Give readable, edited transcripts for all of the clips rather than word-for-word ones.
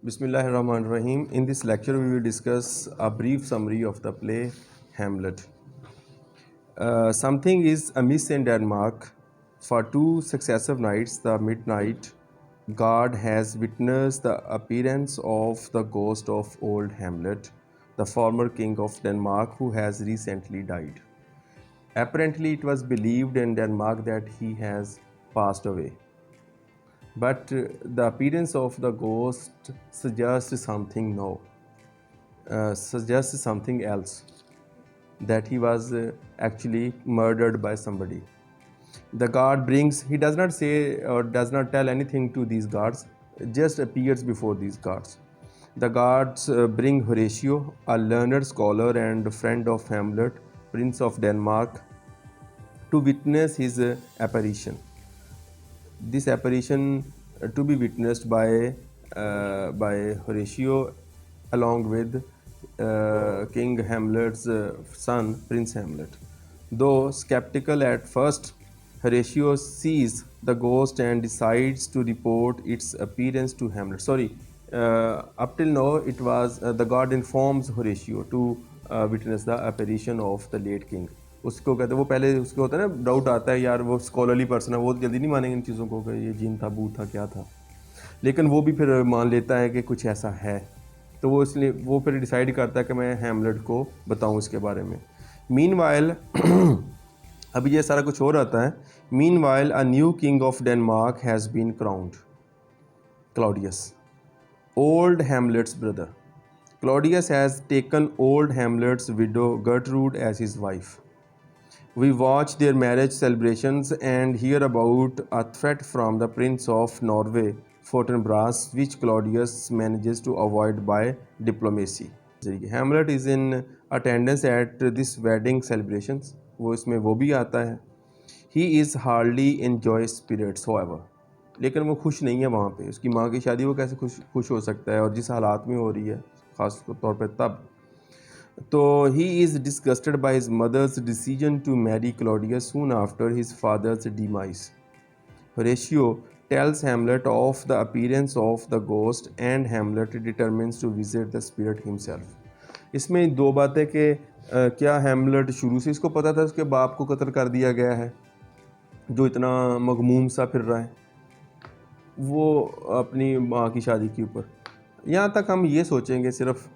Bismillahirrahmanirrahim. In this lecture, we will discuss a brief summary of the play Hamlet. Something is amiss in Denmark. For 2 successive nights, the midnight guard has witnessed the appearance of the ghost of old Hamlet, the former king of Denmark who has recently died. Apparently, it was believed in Denmark that he has passed away. But the appearance of the ghost suggests something no, suggests something else, that he was actually murdered by somebody. The guard brings, he does not say or does not tell anything to these guards, just appears before these guards. The guards bring Horatio, a learned scholar and friend of Hamlet, Prince of Denmark, to witness his apparition. This apparition to be witnessed by Horatio along with King Hamlet's son, Prince Hamlet. Though skeptical at first, Horatio sees the ghost and decides to report its appearance to Hamlet. Up till now, it was the god informs Horatio to witness the apparition of the late king. उसको कहते हैं, वो पहले उसको होता है ना, doubt आता है यार, वो स्कॉलरली पर्सन है, वो जल्दी नहीं मानेंगे इन चीज़ों को कि ये जिन था, भूत था, क्या था, लेकिन वो भी फिर मान लेता है कि कुछ ऐसा है। तो वो इसलिए वो फिर डिसाइड करता है कि मैं हैमलेट को बताऊं इसके बारे में। मीनवाइल अभी ये सारा कुछ हो रहता है। Meanwhile a new king of Denmark has been crowned, Claudius, old Hamlet's brother. Claudius has taken old Hamlet's widow Gertrude as his wife. We watch their marriage celebrations and hear about a threat from the Prince of Norway, Fortinbras, which Claudius manages to avoid by diplomacy. Hamlet is in attendance at this wedding celebrations. वो इसमें वो भी आता है. He is hardly in joyous spirits, however. लेकिन वो खुश नहीं है वहाँ पे. उसकी माँ की शादी, वो कैसे खुश हो सकता है, और जिस हालात में हो रही है ख़ास तौर पे तब. तो he is disgusted by his mother's decision to marry Claudius soon after his father's demise. Horatio tells Hamlet of the appearance of the ghost and Hamlet determines to visit the spirit himself. इसमें दो बातें कि क्या Hamlet शुरू से इसको पता था उसके बाप को कत्ल कर दिया गया है, जो इतना मगमूम सा फिर रहा है, वो अपनी माँ की शादी के ऊपर. यहाँ तक हम ये सोचेंगे सिर्फ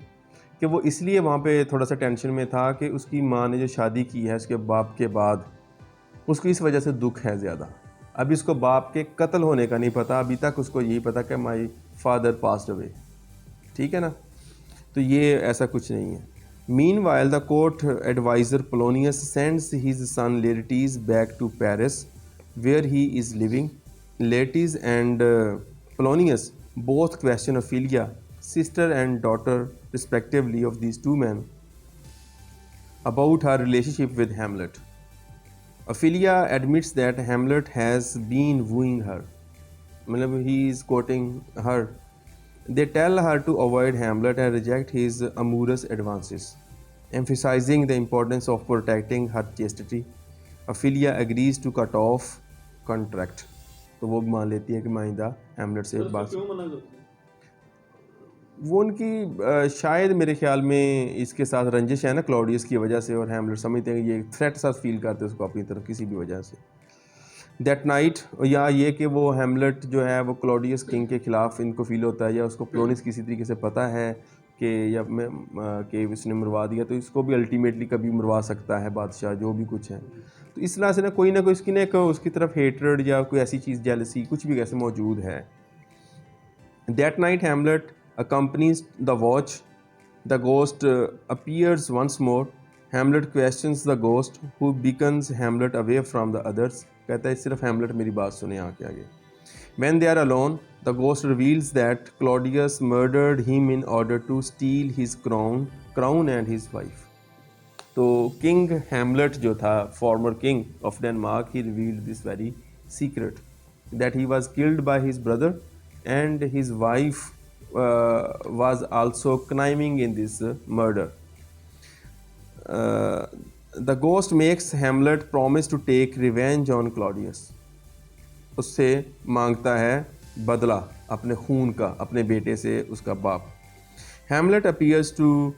कि वो इसलिए वहाँ पे थोड़ा सा टेंशन में था कि उसकी माँ ने जो शादी की है उसके बाप के बाद, उसको इस वजह से दुख है ज़्यादा. अभी उसको बाप के कत्ल होने का नहीं पता, अभी तक उसको यही पता कि माई फादर पास्ड अवे. ठीक है ना, तो ये ऐसा कुछ नहीं है. Meanwhile the court adviser Polonius sends his son Laertes back to Paris where he is living. Laertes and Polonius both question Ophelia, sister and daughter respectively of these two men, about her relationship with Hamlet. Ophelia admits that Hamlet has been wooing her. He is courting her. They tell her to avoid Hamlet and reject his amorous advances, emphasizing the importance of protecting her chastity. Ophelia agrees to cut off contract. तो वो मान लेती है कि मैं आइंदा Hamlet से बात. वो उनकी शायद मेरे ख्याल में इसके साथ रंजिश है ना क्लॉडियस की वजह से, और हैमलेट समझते हैं कि ये थ्रेट सा फील करते हैं उसको अपनी तरफ किसी भी वजह से. दैट नाइट, या ये कि वो हैमलेट जो है वो क्लॉडियस किंग के ख़िलाफ़ इनको फील होता है, या उसको पोलोनियस किसी तरीके से पता है कि या मैं कि इसने मरवा दिया, तो इसको भी अल्टीमेटली कभी मरवा सकता है बादशाह, जो भी कुछ है. तो इस तरह से ना कोई इसकी ना एक उसकी तरफ हेट्रेड या कोई ऐसी चीज़, जेलसी, कुछ भी कैसे मौजूद है. That night Hamlet accompanies the watch. The ghost appears once more. Hamlet questions the ghost, who beckons Hamlet away from the others. कहता है सिर्फ हैमलेट मेरी बात सुने आके आगे. When they are alone, the ghost reveals that Claudius murdered him in order to steal his crown and his wife. तो king Hamlet जो था, former king of Denmark, he revealed this very secret, that he was killed by his brother and his wife was also conniving in this murder. The ghost makes Hamlet promise to take revenge on Claudius. उससे मांगता है बदला अपने खून का अपने बेटे से उसका बाप। Hamlet appears to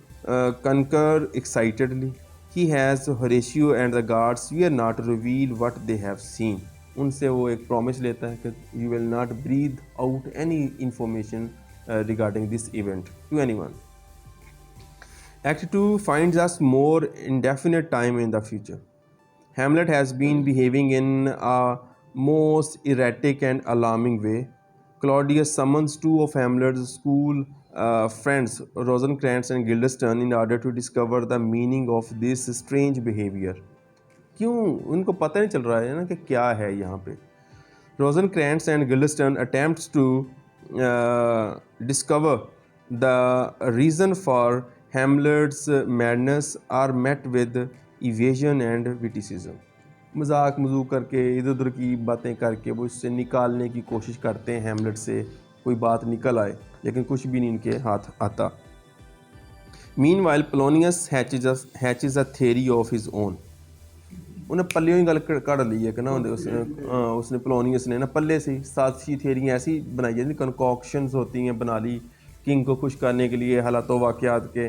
concur excitedly. He has Horatio and the guards were not reveal what they have seen. उनसे वो एक प्रॉमिस लेता है कि you will not breathe out any information regarding this event to anyone. Act 2 finds us more indefinite time in the future. Hamlet has been behaving in a most erratic and alarming way. Claudius summons two of Hamlet's school friends, Rosencrantz and Guildenstern, in order to discover the meaning of this strange behavior. क्यों उनको पता नहीं चल रहा है ना कि क्या है यहाँ पे। Rosencrantz and Guildenstern attempts to discover the reason for Hamlet's madness are met with evasion and witticism. मजाक मजूक करके इधर उधर की बातें करके वो इससे निकालने की कोशिश करते हैं हैमलेट से कोई बात निकल आए, लेकिन कुछ भी नहीं इनके हाथ आता। Meanwhile, Polonius hatches a theory of his own. उन्हें पल्ले ही गल कड़ ली है कि ना उसने पोलोनियस ने ना पल्ले से 7 थियरियाँ ऐसी बनाई जाती कंकॉक्शंस होती हैं बना ली किंग को खुश करने के लिए हालात वाक़यात के,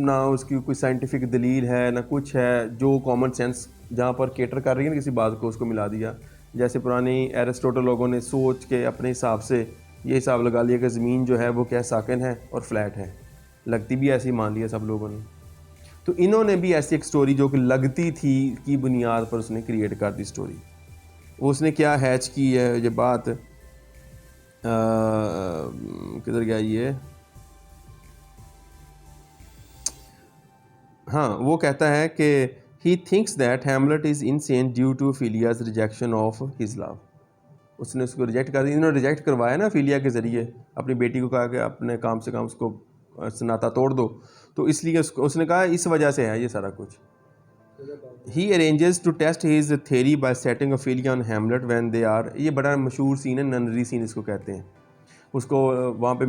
ना उसकी कोई साइंटिफिक दलील है ना कुछ है, जो कॉमन सेंस जहाँ पर केटर कर रही है ना किसी बात को उसको मिला दिया। जैसे पुरानी एरिस्टोटल लोगों ने सोच के अपने हिसाब से ये हिसाब लगा लिया कि ज़मीन जो है वो क्या साकिन है और फ्लैट है, लगती भी ऐसी मान लिया सब लोगों ने। तो इन्होंने भी ऐसी एक स्टोरी जो कि लगती थी की बुनियाद पर उसने क्रिएट कर दी स्टोरी। उसने क्या हैच की है ये बात, किधर गया ये, हाँ वो कहता है कि he thinks that Hamlet is insane due to Ophelia's rejection of his love. उसने उसको रिजेक्ट कर दिया, इन्होंने रिजेक्ट करवाया ना फिलिया के ज़रिए, अपनी बेटी को कहा कि अपने काम से काम उसको नाता तोड़ दो, तो इसलिए उसने कहा इस वजह से है ये सारा कुछ। He arranges to test his theory by setting Ophelia on Hamlet when they are, ये बड़ा मशहूर सीन है, ननरी सीन इसको कहते हैं। उसको वहाँ पे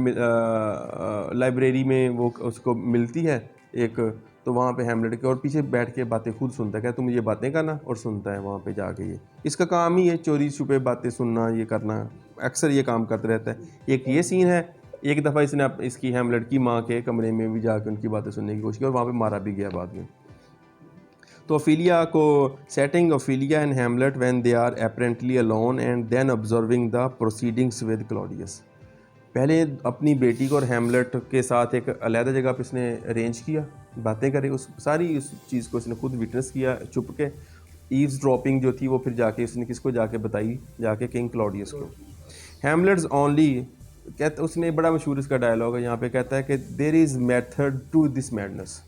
लाइब्रेरी में वो उसको मिलती है एक, तो वहाँ पे हैमलेट के और पीछे बैठ के बातें खुद सुनता है, क्या तुम ये बातें करना, और सुनता है वहाँ पे जाके। ये इसका काम ही है, चोरी छुपे बातें सुनना, ये करना, अक्सर ये काम करते रहता है। एक ये सीन है, एक दफ़ा इसने इसकी हैमलेट की माँ के कमरे में भी जाकर उनकी बातें सुनने की कोशिश की और वहाँ पे मारा भी गया बाद में। तो ओफिलिया को setting Ophelia and Hamlet when they are apparently alone and then observing the proceedings with Claudius. पहले अपनी बेटी को और हैमलेट के साथ एक अलहदा जगह पर इसने अरेंज किया, बातें करी, उस सारी उस चीज़ को इसने खुद विटनेस किया छुप के। ईव्स ड्रॉपिंग जो थी वो फिर जाके उसने किसको जाके बताई, जाके किंग क्लॉडियस को। हैमलेट्स ओनली कहते, उसने बड़ा मशहूर इसका डायलॉग है यहाँ पे, कहता है कि there is method to this madness.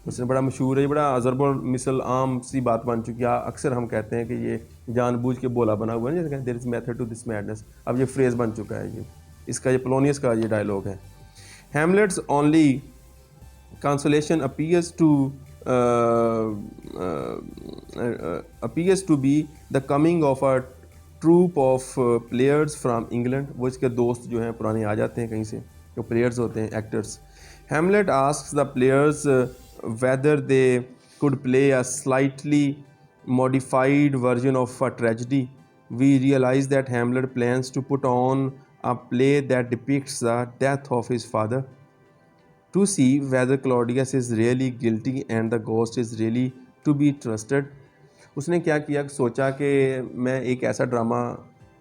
उसने बड़ा मशहूर है, बड़ा अजरबल मिसल आम सी बात बन चुकी है, अक्सर हम कहते हैं कि ये जानबूझ के बोला बना हुआ है, जैसे कहते there is method to this madness, अब ये फ्रेज़ बन चुका है, ये इसका, ये पोलोनियस का ये डायलॉग है। Hamlet's only consolation appears to be the coming of a troupe of players from England. वो इसके दोस्त जो हैं पुराने आ जाते हैं कहीं से, जो प्लेयर्स होते हैं, actors. Hamlet asks the players whether they could play a slightly modified version of a tragedy. We realize that Hamlet plans to put on a play that depicts the death of his father to see whether Claudius is really guilty and the ghost is really to be trusted. उसने क्या किया, सोचा कि मैं एक ऐसा drama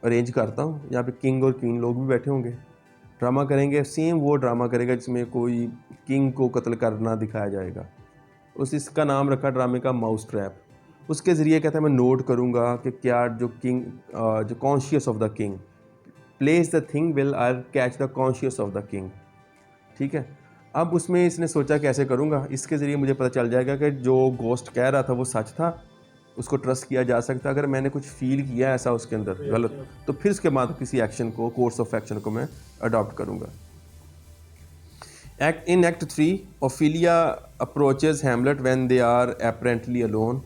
arrange करता हूँ यहाँ पे किंग और क्वीन लोग भी बैठे होंगे, ड्रामा करेंगे, सेम वो ड्रामा करेगा जिसमें कोई किंग को कत्ल करना दिखाया जाएगा। इसका नाम रखा ड्रामे का माउस ट्रैप। उसके ज़रिए कहता है मैं नोट करूँगा कि क्या जो किंग जो conscious of the king place the thing will I catch the conscious of the king. ठीक है, अब उसमें इसने सोचा कैसे करूँगा, इसके ज़रिए मुझे पता चल जाएगा कि जो गोस्ट कह रहा था वो सच था, उसको ट्रस्ट किया जा सकता। अगर मैंने कुछ फील किया ऐसा उसके अंदर गलत, तो फिर उसके बाद किसी एक्शन को, कोर्स ऑफ एक्शन को मैं अडॉप्ट करूँगा। Act 3, Ophelia approaches Hamlet when they are apparently alone.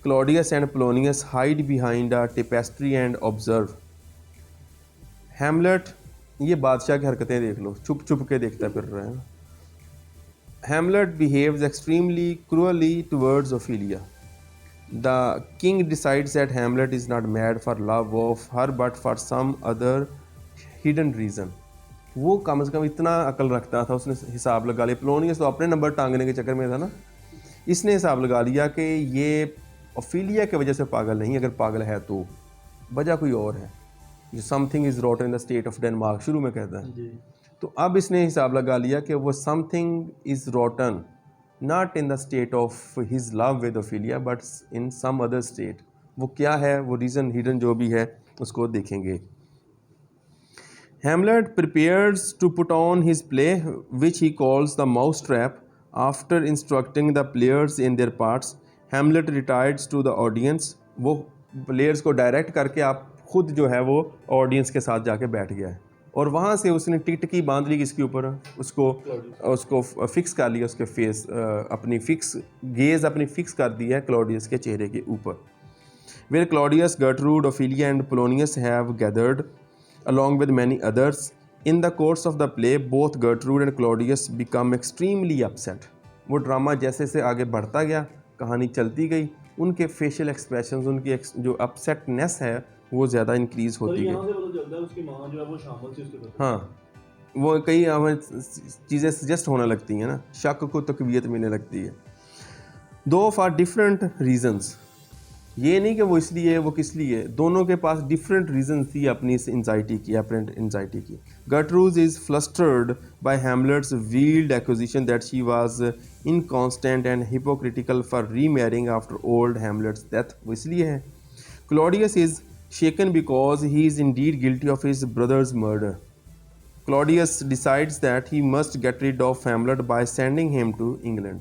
Claudius and Polonius hide behind a tapestry and observe. Hamlet, ये बादशाह की हरकतें देख लो, छुप छुप के देखता फिर रहा है। Hamlet behaves extremely cruelly towards Ophelia. The king decides that Hamlet is not mad for love of her but for some other hidden reason. वो कम से कम इतना अकल रखता था, उसने हिसाब लगा लिया। पोलोनियस तो अपने नंबर टांगने के चक्कर में था ना, इसने हिसाब लगा लिया कि ये ओफिलिया की वजह से पागल नहीं, अगर पागल है तो वजह कोई और है। जो something is rotten in the state of Denmark शुरू में कहता है। तो अब इसने हिसाब लगा लिया कि वो something is rotten not in the state of his love with Ophelia but in some other state. वो क्या है, वो रीज़न हिडन जो भी है उसको देखेंगे। Hamlet prepares to put on his play, which he calls the Mousetrap. After instructing the players in their parts, Hamlet retires to the audience. वो प्लेयर्स को डायरेक्ट करके आप खुद जो है वो ऑडियंस के साथ जाके बैठ गया है, और वहाँ से उसने टिकटकी बांध ली किसके ऊपर, उसको फिक्स कर लिया, उसके फेस अपनी फिक्स गेज अपनी फिक्स कर दी है क्लॉडियस के चेहरे के ऊपर। Where Claudius, Gertrude, Ophelia and Polonius have gathered along with many others. In the course of the play, both Gertrude and Claudius become extremely upset. वो ड्रामा जैसे से आगे बढ़ता गया, कहानी चलती गई, उनके फेशियल एक्सप्रेशंस, उनकी जो अपसेटनेस है वो ज़्यादा इंक्रीज होती गई। हाँ, वो कई हमें चीज़ें सजेस्ट होने लगती हैं ना, शक को तकवीयत मिलने लगती है। दो फॉर डिफरेंट रीजंस, ये नहीं कि वो इसलिए वो किस लिए, दोनों के पास डिफरेंट रीजन थी अपनी इस एंजाइटी की, अपरेंट एंजाइटी की। Gertrude is flustered by Hamlet's veiled acquisition that she was inconstant and hypocritical for remarrying after old Hamlet's death, वो इसलिए है। Claudius is shaken because he is indeed guilty of his brother's murder. Claudius decides that he must get rid of Hamlet by sending him to England.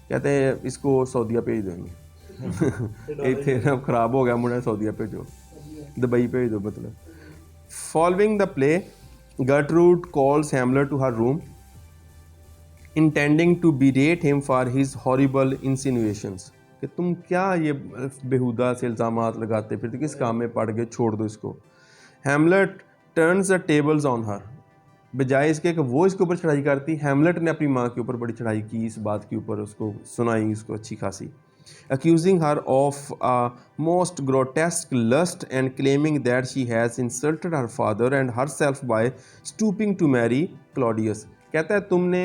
कहते हैं इसको सऊदीया भेज देंगे, इतने अब खराब हो गया मुझे, सऊदीया भेजो, दुबई भेज दो मतलब। Following the play, Gertrude calls Hamlet to her room intending to berate him for his horrible insinuations, कि तुम क्या ये बेहुदा से इल्ज़ामात लगाते फिर, किस काम में पड़ गए, छोड़ दो इसको। Hamlet turns the tables on her, बजाय इसके कि वो इसके ऊपर चढ़ाई करती, हैमलेट ने अपनी माँ के ऊपर बड़ी चढ़ाई की, इस बात के ऊपर उसको सुनाई, उसको अच्छी खासी, accusing her of a most grotesque lust and claiming that she has insulted her father and herself by stooping to marry Claudius। कहता है तुमने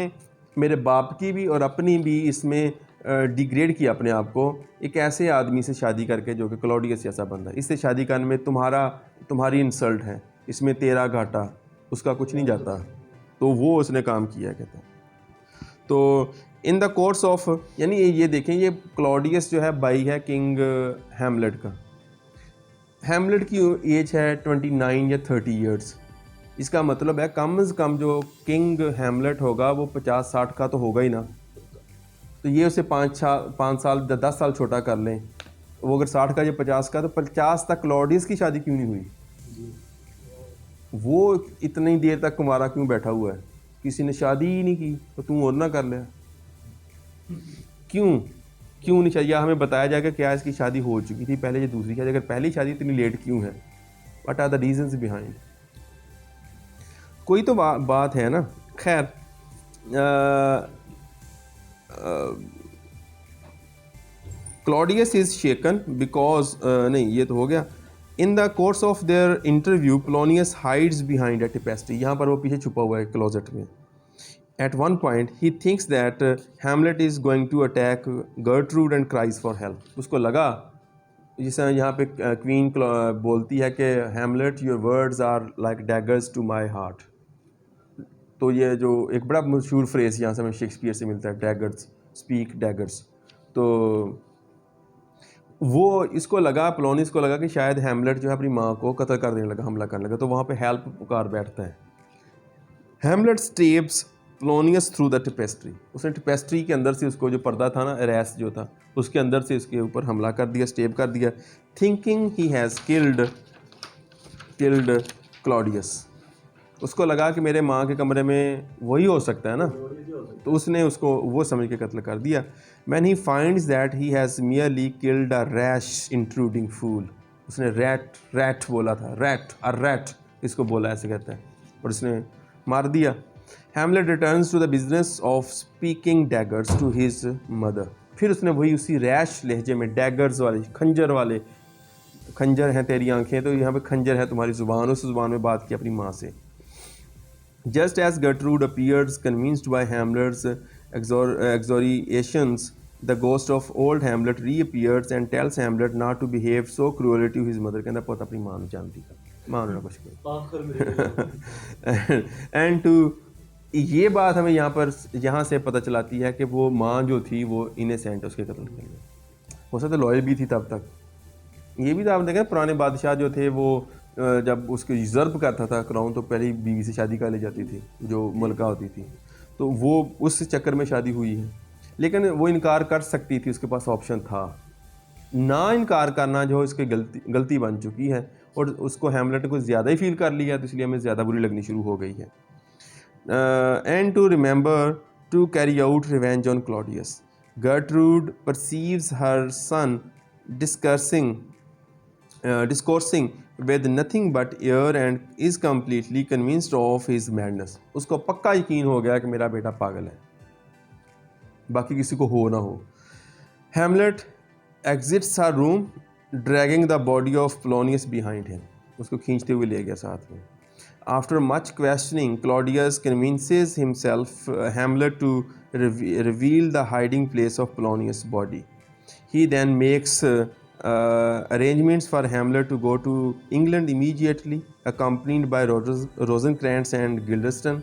मेरे बाप की भी और अपनी भी इसमें डिग्रेड किया अपने आप को, एक ऐसे आदमी से शादी करके जो कि क्लॉडियस जैसा बंदा है, इससे शादी करने में तुम्हारी इंसल्ट है, इसमें तेरा घाटा, उसका कुछ नहीं जाता। तो वो उसने काम किया कहता है। तो इन द कोर्स ऑफ, यानी ये देखें, ये क्लॉडियस जो है भाई है किंग हैमलेट का। हैमलेट की एज है 29 या 30 ईयर्स। इसका मतलब है कम से कम जो किंग हैमलेट होगा वो 50-60 का तो होगा ही ना। तो ये उसे 5 साल 10 साल छोटा कर लें, वो अगर 60 का, ये 50 का, तो 50 तक क्लॉडियस की शादी क्यों नहीं हुई? वो इतनी देर तक कुंवारा क्यों बैठा हुआ है? किसी ने शादी ही नहीं की, तो तू और ना कर ले। क्यों नहीं चाहिए? हमें बताया जाएगा क्या इसकी शादी हो चुकी थी पहले, ये दूसरी शादी, अगर पहली शादी इतनी लेट क्यों है? What are the reasons behind? कोई तो बात है ना। खैर, क्लॉडियस इज शेकन बिकॉज, नहीं ये तो हो गया। In the course of their interview Polonius hides behind a tapestry, यहाँ पर वो पीछे छुपा हुआ है क्लोजेट में। At one point, he thinks that Hamlet is going to attack Gertrude and cries for help. उसको लगा, जिसे यहाँ पे क्वीन बोलती है कि Hamlet, your words are like daggers to my heart। तो ये जो एक बड़ा मशहूर फ्रेज़ यहाँ से हमें शेक्सपियर से मिलता है, daggers, speak daggers। तो वो इसको लगा, पोलोनियस को लगा कि शायद हैमलेट जो है अपनी माँ को कत्ल कर देने लगा, हमला करने लगा, तो वहाँ पे हेल्प पुकार बैठता है। Hamlet steps Polonius through the tapestry, उसने टेपेस्ट्री के अंदर से, उसको जो पर्दा था ना, रेस जो था, उसके अंदर से उसके ऊपर हमला कर दिया, स्टेप कर दिया। Thinking he has killed Claudius, उसको लगा कि मेरे माँ के कमरे में वही हो सकता है ना, तो उसने उसको वो समझ के कत्ल कर दिया। Man he finds that he has merely killed a rash intruding fool, उसने रैट बोला था, रैट इसको बोला, ऐसे कहता है, और उसने मार दिया। Hamlet returns to the business of speaking daggers to his mother, फिर उसने वही उसी रैश लहजे में, डैगर्स वाले, खंजर वाले खंजर हैं तेरी आंखें, तो यहाँ पे खंजर है तुम्हारी ज़ुबान, उस ज़ुबान में बात की अपनी माँ से. Just as Gertrude appears convinced by Hamlet's exhortations, the ghost of old Hamlet reappears and tells Hamlet not to behave so cruelly to his mother. कहता पुत अपनी माँ ਨੂੰ जानती का, माँ ਨੂੰ ना कुछ कहे. And to ये बात हमें यहाँ से पता चलाती है कि वो माँ जो थी वो इनोसेंट, उसके कत्ल के लिए हो सकता लॉयल भी थी तब तक. ये भी तो आप देखें पुराने बादशाह जो थे वो जब उसको यूज़र्प करता था क्राउन तो पहले ही बीवी से शादी कर ली जाती थी जो मलका होती थी, तो वो उस चक्कर में शादी हुई है. लेकिन वो इनकार कर सकती थी, उसके पास ऑप्शन था. ना इनकार करना जो इसकी गलती बन चुकी है और उसको हैमलेट को ज़्यादा ही फील कर लिया, तो इसलिए हमें ज़्यादा बुरी लगनी शुरू हो गई है. And to remember to carry out revenge on Claudius, Gertrude perceives her son discoursing with nothing but air and is completely convinced of his madness. उसको पक्का यकीन हो गया कि मेरा बेटा पागल है, बाकी किसी को हो ना हो. Hamlet exits her room dragging the body of Polonius behind him. उसको खींचते हुए ले गया साथ में. After much questioning, Claudius convinces Hamlet to reveal the hiding place of Polonius' body. He then makes arrangements for Hamlet to go to England immediately, accompanied by Rosencrantz and Guildenstern.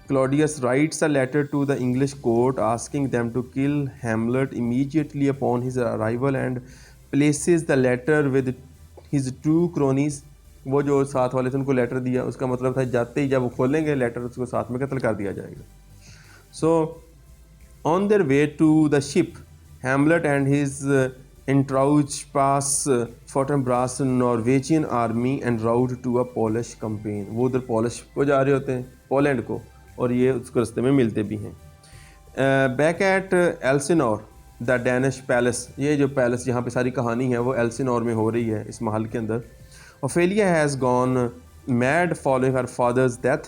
Claudius writes a letter to the English court asking them to kill Hamlet immediately upon his arrival and places the letter with his two cronies. वो जो साथ वाले थे उनको letter दिया, उसका मतलब था जाते ही जब वो खोलेंगे लेटर उसको साथ में कत्ल कर दिया जाएगा. So on their way to the ship, Hamlet and his entourage pass Fortinbras Norwegian army en route to a Polish campaign. वो उधर पोलिश को जा रहे होते हैं, पोलैंड को, और ये उसको रास्ते में मिलते भी हैं. Back at Elsinore the Danish palace, ये जो पैलेस यहाँ पे सारी कहानी है वो एल्सिनोर में हो रही है, इस महल के अंदर. Ophelia has gone mad following her father's death.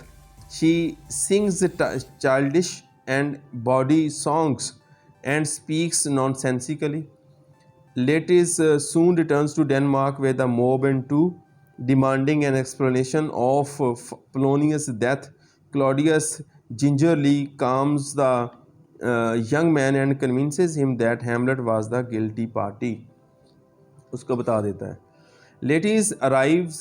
She sings childish and bawdy songs and speaks nonsensically. Letis soon returns to Denmark with a mob and two, demanding an explanation of Polonius' death. Claudius gingerly calms the young man and convinces him that Hamlet was the guilty party. उसको बता देता है. Letters arrive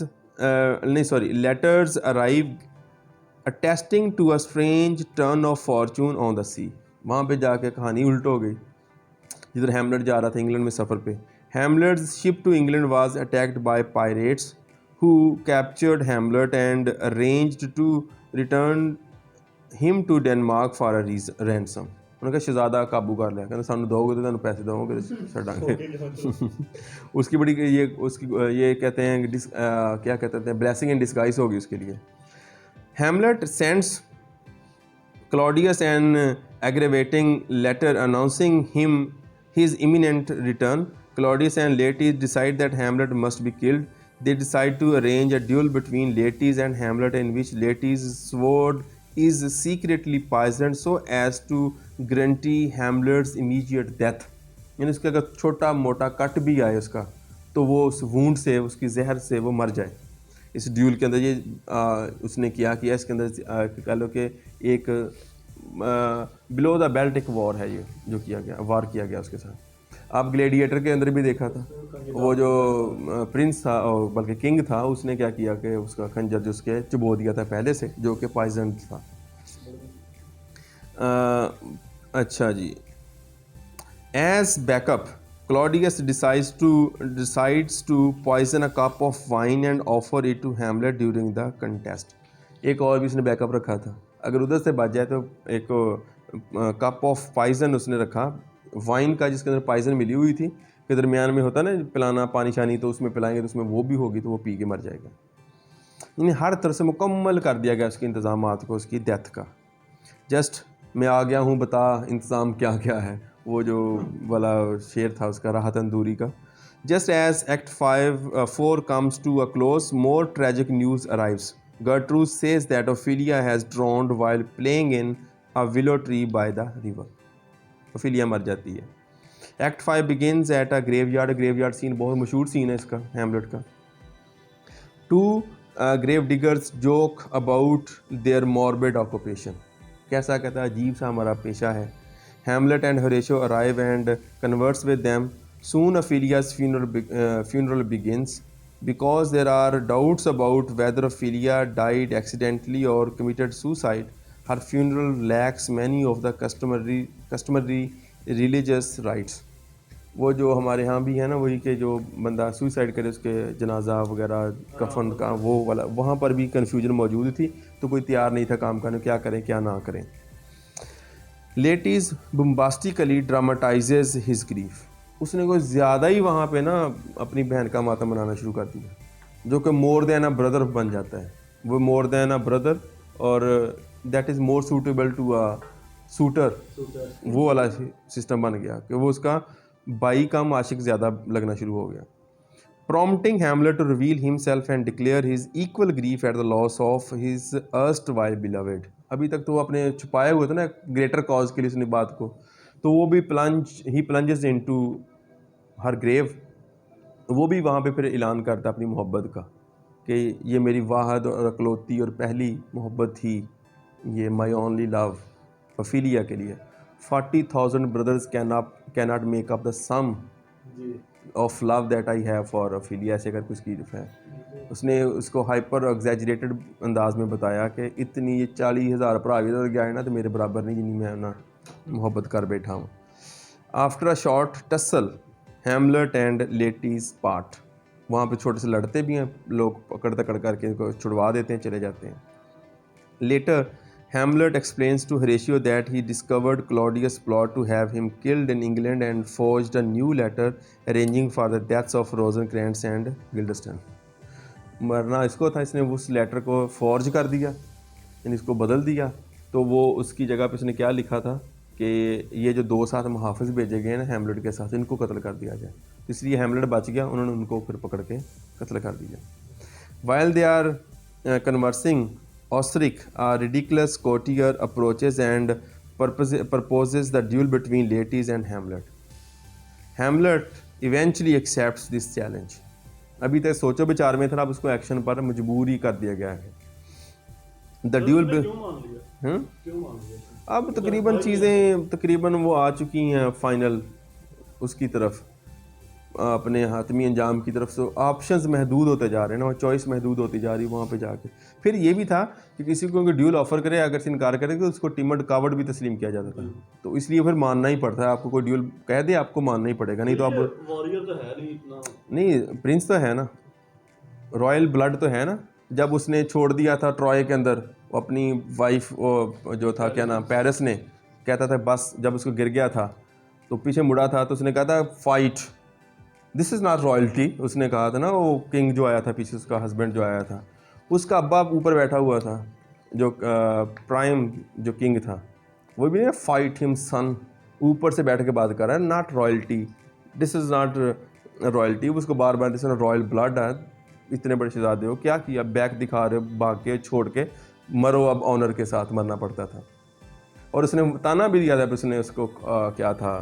attesting to a strange turn of fortune on the sea. वहाँ पे जाके कहानी उल्ट हो गई. जिधर हैमलेट जा रहा था इंग्लैंड में सफ़र पे, Hamlet's ship to England was attacked by pirates who captured Hamlet and arranged to return him to Denmark for a ransom. उन्होंने कहा शहजादा काबू कर लिया, कहते सानू दोगे तो तुम पैसे दोगे छड़ांगे. उसकी बड़ी ये कहते हैं क्या कहते हैं ब्लेसिंग इन डिस्गाइज होगी उसके लिए. Hamlet sends Claudius an aggravating letter announcing his imminent return. Claudius and Laertes decide that Hamlet must be killed. They decide to arrange a duel between Laertes and Hamlet in which Laertes' sword is secretly poisoned so as to guarantee Hamlet's immediate death. यानी उसका अगर छोटा मोटा cut भी आए उसका, तो वो उस वूंड से, उसकी जहर से वो मर जाए. इस ड्यूल के अंदर ये उसने किया इसके अंदर कह लो कि एक बिलो द बेल्ट एक वॉर है ये जो किया गया, वार किया गया उसके साथ. आप ग्लेडिएटर के अंदर भी देखा था, वो जो प्रिंस था बल्कि किंग था, उसने क्या किया कि उसका खंजर जो उसके चुबो दिया था पहले से, जो कि पॉइजन था. अच्छा जी. As backup Claudius decides to poison a cup of wine and offer it to Hamlet during the contest. एक और भी उसने बैकअप रखा था, अगर उधर से बच जाए तो एक कप ऑफ पॉइजन उसने रखा वाइन का, जिसके अंदर पॉइजन मिली हुई थी, के दरमियान में होता ना पिलाना पानी शानी, तो उसमें पिलाएंगे तो उसमें वो भी होगी तो वो पी के मर जाएगा. यानी हर तरह से मुकम्मल कर दिया गया उसके इंतज़ामात को उसकी डेथ का. जस्ट मैं आ गया हूँ, बता इंतज़ाम क्या क्या है, वो जो वाला शेर था उसका राहत तंदूरी का. Just as act 4 comes to a close, more tragic news arrives. Gertrude says that Ophelia has drowned while playing in a willow tree by the river. Ophelia मर जाती है. Act 5 begins at a graveyard scene बहुत मशहूर scene है इसका Hamlet का। Two grave diggers joke about their morbid occupation, कैसा कहता है अजीब सा हमारा पेशा है। Hamlet and Horatio arrive and converts with them, soon Ophelia's funeral begins because there are doubts about whether Ophelia died accidentally or committed suicide. Her funeral lacks many of the customary religious rites. वो जो हमारे यहाँ भी है ना, वही के जो बंदा सुसाइड करे उसके जनाजा वगैरह कफन का वो वाला, वहाँ पर भी कन्फ्यूजन मौजूद थी, तो कोई तैयार नहीं था काम करने, क्या करें क्या ना करें। लेटीज बम्बास्टिकली ड्रामाटाइजेज हिज ग्रीफ, उसने कोई ज़्यादा ही वहाँ पे ना अपनी बहन का मातम मनाना शुरू कर दिया, जो कि मोर देन अ ब्रदर बन जाता है। वो मोर देन अ ब्रदर और that is more suitable to a suitor, वो वाला सिस्टम बन गया कि वो उसका बाई कम आशिक ज़्यादा लगना शुरू हो गया। prompting Hamlet to reveal himself and declare his equal grief at the loss of his erstwhile beloved। अभी तक तो वो अपने छुपाए हुए थे ना ग्रेटर कॉज के लिए उसने बात को, तो वो भी ही प्लंजेस इनटू हर ग्रेव, वो भी वहाँ पे फिर ऐलान करता अपनी मोहब्बत का कि ये मेरी वाहद और अकलौती और पहली मोहब्बत थी, ये माई ओनली लव ऑफिलिया के लिए। 40,000 brothers can not make up the sum of love that I have for Ophelia, ऐसे करके उसकी है। उसने उसको हाइपर एग्जैजरेटेड अंदाज में बताया कि इतनी ये 40,000 भरा भी तो गया ना, तो मेरे बराबर नहीं जिन्नी मैं ना मोहब्बत कर बैठा हूँ। After a short tussle Hamlet and Laertes part, वहाँ पे छोटे से लड़ते भी हैं लोग, पकड़ करके इनको छुड़वा देते हैं, चले जाते हैं। Later Hamlet explains to Horatio that he discovered Claudius' plot to have him killed in England and forged a new letter arranging for the deaths of Rosencrantz and Guildenstern। मरना इसको था, इसने उस लेटर को फॉर्ज कर दिया, यानी इसको बदल दिया। तो वो उसकी जगह पे उसने क्या लिखा था कि ये जो 2 साथ मुहाफ़िज़ भेजे गए ना हैमलेट के साथ, इनको कत्ल कर दिया जाए। तो इसलिए हैमलेट बच गया, उन्होंने उनको फिर पकड़ के कत्ल कर दिया। While they are conversing, Osric, a ridiculous courtier, approaches and proposes the duel between Laertes and Hamlet. Hamlet eventually accepts this challenge। अभी तक सोचो विचार में था, अब उसको एक्शन पर मजबूर ही कर दिया गया है। द ड्यूल अब तकरीबन वो आ चुकी हैं फाइनल उसकी तरफ, अपने हातमी अंजाम की तरफ से। ऑप्शंस महदूद होते जा रहे हैं ना, चॉइस महदूद होती जा रही है वहाँ पे जाके। फिर ये भी था कि किसी को ड्यूल ऑफर करे, अगर से इनकार करे तो उसको टिमड कावड़ भी तस्लीम किया जाता था, तो इसलिए फिर मानना ही पड़ता है। आपको कोई ड्यूल कह दे आपको मानना ही पड़ेगा, नहीं तो आप वॉरियर तो है नहीं इतना, नहीं प्रिंस तो है ना, रॉयल ब्लड तो है ना। जब उसने छोड़ दिया था ट्रॉय के अंदर अपनी वाइफ जो था क्या नाम पेरिस ने, कहता था बस, जब उसको गिर गया था तो पीछे मुड़ा था तो उसने कहा था fight, this is not royalty, उसने कहा था ना। वो किंग जो आया था पीछे, उसका हस्बैंड जो आया था, उसका अब्बा ऊपर बैठा हुआ था, जो प्राइम जो किंग था, वो भी ना फाइट हिम सन, ऊपर से बैठ के बात कर रहा है, not royalty, this is not royalty. उसको बार बार दिस रॉयल ब्लड है, इतने बड़े शहजादे हो, क्या किया, बैक दिखा रहे हो, भाग के छोड़ के मरो, अब ऑनर के साथ मरना पड़ता था। और उसने ताना भी दिया था उसने उसको क्या था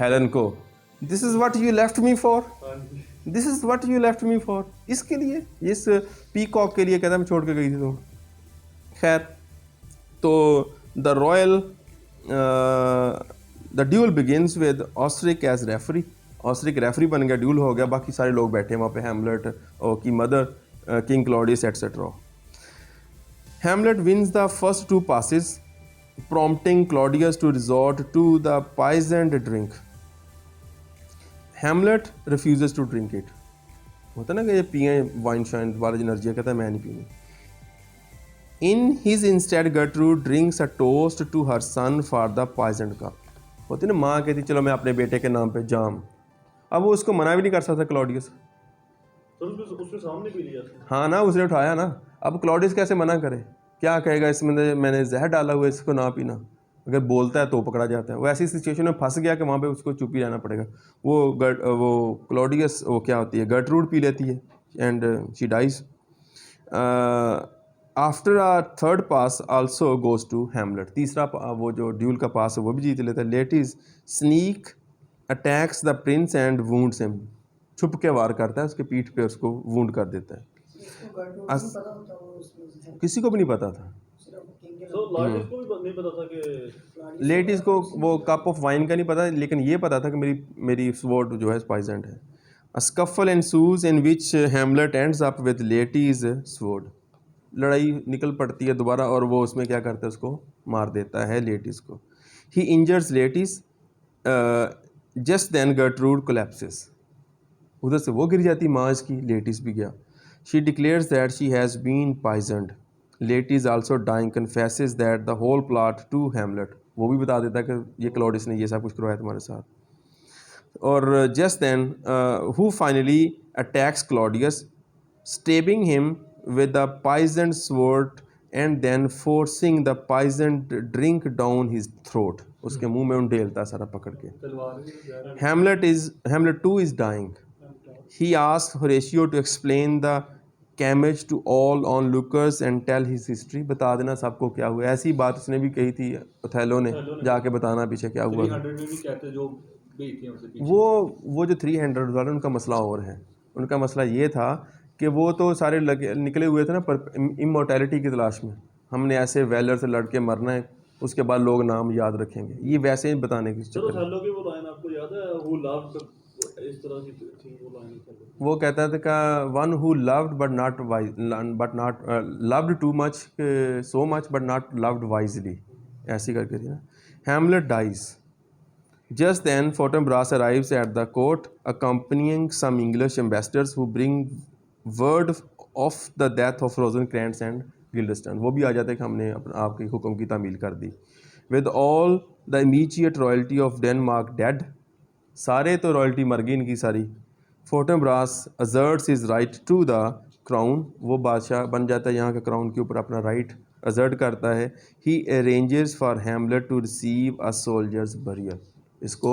हेलन को, this is what you left me for, this is what you left me for, इसके लिए, इस पीकॉक के लिए कहता मैं छोड़ के गई थी। तो खैर, तो the royal the duel begins with Osric as referee, Osric referee बन गया, ड्यूल हो गया, बाकी सारे लोग बैठे वहाँ पे, हैमलेट और की mother, king Claudius etcetera. Hamlet wins the first 2 passes, prompting Claudius to resort to the poisoned drink। Hamlet refuses to drink it। होता ना कि ये पिए वाइन शाइन वाला एनर्जी, कहता है मैं नहीं पीनी। In his instead Gertrude drinks a toast to her son for the poisoned cup। होती ना माँ कहती चलो मैं अपने बेटे के नाम पे जाम, अब वो उसको मना भी नहीं कर सकता क्लॉडियस, तो उसके सामने पी लिया। हाँ ना, उसने उठाया ना, अब क्लॉडियस कैसे मना करे, क्या कहेगा इसमें मैंने जहर डाला हुआ है, इसको ना पीना, अगर बोलता है तो पकड़ा जाता है। वो ऐसी सिचुएशन में फंस गया कि वहाँ पे उसको चुप ही रहना पड़ेगा। वो क्लॉडियस, वो क्या होती है, गर्टरूड पी लेती है and she dies. After a third pass also goes to Hamlet, तीसरा वो जो ड्यूल का पास है वो भी जीत लेता है। Laertes sneak attacks the prince and wounds him, छुप के वार करता है उसके पीठ पे, उसको वुंड कर देता है। किसी को भी नहीं पता था। सो लाइटिस को भी नहीं पता था कि लेडीज को वो कप ऑफ वाइन का नहीं पता, लेकिन ये पता था कि मेरी मेरी स्वॉर्ड जो है पॉइजनड है। A scuffle ensues in which Hamlet ends up with Laertes sword, लड़ाई निकल पड़ती है दोबारा और वो उसमें क्या करता है, उसको मार देता है लेटीज को। He injures Laertes, just then Gertrude collapses, उधर से वो गिर जाती माज की, लेटीज भी गया। She declares that she has been poisoned, Laertes also dying confesses that the whole plot to Hamlet, वो भी बता देता है कि ये क्लॉडिस ने ये सब कुछ करवाया तुम्हारे साथ। और just then who finally attacks Claudius, stabbing him with the poisoned sword and then forcing the poisoned drink down his throat, उसके मुंह में उंडेलता सारा पकड़ के। Hamlet too is dying. He asks Horatio to explain the damage to all onlookers and tell his history, बता देना सबको क्या हुआ। ऐसी बात उसने भी कही थी ओथेलो ने, जाके बताना पीछे क्या हुआ। 300 में भी कहते जो भेजते हैं उसे पीछे। वो जो 300 वाले उनका मसला और है। उनका मसला ये था कि वो तो सारे निकले हुए थे ना पर इमोर्टैलिटी की तलाश में, हमने ऐसे वैलर से लड़ के मरना है, उसके बाद लोग नाम याद रखेंगे, ये वैसे ही बताने की चलो चक्कर है। थैलो की वो लाइन आपको याद है, हु लव्ड, इस तरह की थी वो लाइन थैलो। वो कहता था का one who loved but not loved too much, so much but not loved wisely, ऐसी करके थी ना। Hamlet dies. Just then, Fortinbras arrives at the court, accompanying some English ambassadors who bring word of the death of Rosencrantz and Guildenstern. वो भी आ जाते हैं कि हमने आपके हुक्म की तामील कर दी। With all the immediate royalty of Denmark dead, सारे तो रॉयल्टी मर गई इनकी सारी। Fortinbras asserts his right to the crown, वो बादशाह बन जाता है यहाँ का, क्राउन के ऊपर अपना राइट असर्ट करता है। He arranges for Hamlet to receive a soldier's burial, इसको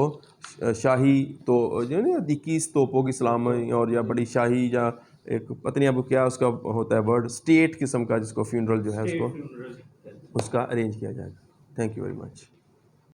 शाही तो जो ना 21 तोपों की सलामी और या बड़ी शाही या एक पता नहीं अब क्या उसका होता है वर्ड, स्टेट किस्म का जिसको फ्यूनरल जो है उसको उसका अरेंज किया जाएगा। Thank you very much.